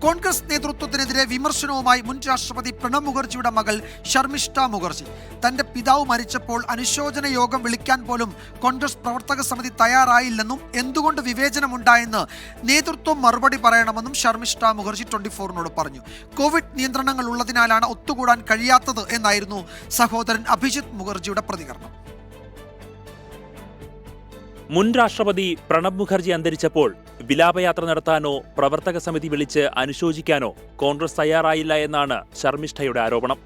കോൺഗ്രസ് നേതൃത്വത്തിനെതിരെ വിമർശനവുമായി മുൻ രാഷ്ട്രപതി പ്രണബ് മുഖർജിയുടെ മകൾ ശർമിഷ്ഠ മുഖർജി. തന്റെ പിതാവ് മരിച്ചപ്പോൾ അനുശോചന യോഗം വിളിക്കാൻ പോലും കോൺഗ്രസ് പ്രവർത്തക സമിതി തയ്യാറായില്ലെന്നും എന്തുകൊണ്ട് വിവേചനമുണ്ടായെന്ന് നേതൃത്വം മറുപടി പറയണമെന്നും ശർമിഷ്ഠ മുഖർജി 24-നോട് പറഞ്ഞു. കോവിഡ് നിയന്ത്രണങ്ങൾ ഉള്ളതിനാലാണ് ഒത്തുകൂടാൻ കഴിയാത്തത് എന്നായിരുന്നു സഹോദരൻ അഭിജിത്ത് മുഖർജിയുടെ പ്രതികരണം. മുൻ രാഷ്ട്രപതി പ്രണബ് മുഖർജി അന്തരിച്ചപ്പോൾ വിലാപയാത്ര നടത്താനോ പ്രവർത്തക സമിതി വിളിച്ച് അനുശോചിക്കാനോ കോൺഗ്രസ് തയ്യാറായില്ല എന്നാണ് ശർമിഷ്ഠയുടെ ആരോപണം.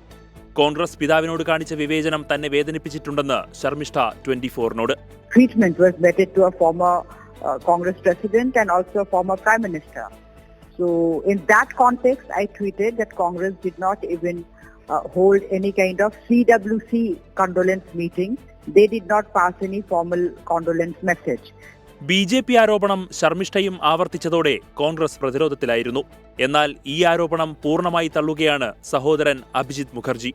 കോൺഗ്രസ് പിതാവിനോട് കാണിച്ച വിവേചനം തന്നെ വേദനിപ്പിച്ചിട്ടുണ്ടെന്ന് Sharmishtha 24-നോട്. Treatment was meted to a former Congress president and also a former prime minister. So in that context, I tweeted that Congress did not even hold any kind of CWC condolence meeting. They did not pass any formal condolence message. BJP ആരോപണം ശർമിഷ്ഠയും ആവർത്തിച്ചതോടെ കോൺഗ്രസ് പ്രതിരോധത്തിലായിരുന്നു. എന്നാൽ ഈ ആരോപണം പൂർണ്ണമായി തള്ളുകയാണ് സഹോദരൻ അഭിജിത്ത് മുഖർജി.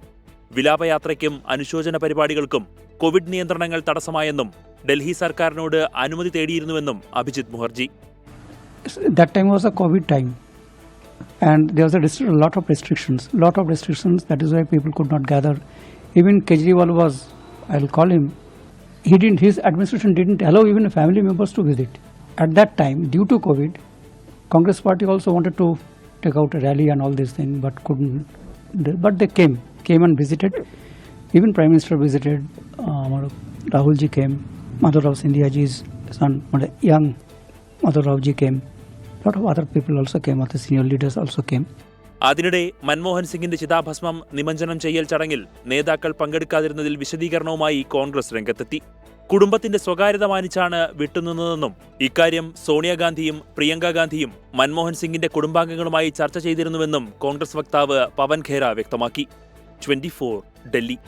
വിലാപയാത്രയ്ക്കും അനുശോചന പരിപാടികൾക്കും Covid നിയന്ത്രണങ്ങൾ തടസ്സമായെന്നും ഡൽഹി സർക്കാരിനോട് അനുമതി തേടിയിരുന്നുവെന്നും Abhijith Mukherjee. That time was a COVID time and there was a lot of restrictions. That is why people could not gather. Even Kejriwal was, I'll call him, his administration didn't allow even family members to visit. At that time, due to COVID, Congress party also wanted to take out a rally and all this thing, but couldn't. But they came and visited. Even Prime Minister visited. Rahul ji came. Madhav Rao Sindhia ji's son, young Madhav Rao ji came. A lot of other people also came. Other senior leaders also came. അതിനിടെ മൻമോഹൻ സിംഗിന്റെ ചിതാഭസ്മം നിമജ്ജനം ചെയ്യൽ ചടങ്ങിൽ നേതാക്കൾ പങ്കെടുക്കാതിരുന്നതിൽ വിശദീകരണവുമായി കോൺഗ്രസ് രംഗത്തെത്തി. കുടുംബത്തിന്റെ സ്വകാര്യത മാനിച്ചാണ് വിട്ടുനിന്നതെന്നും ഇക്കാര്യം സോണിയാഗാന്ധിയും പ്രിയങ്ക ഗാന്ധിയും മൻമോഹൻ സിംഗിന്റെ കുടുംബാംഗങ്ങളുമായി ചർച്ച ചെയ്തിരുന്നുവെന്നും കോൺഗ്രസ് വക്താവ് പവൻ ഖേര വ്യക്തമാക്കി. 24 ഡൽഹി.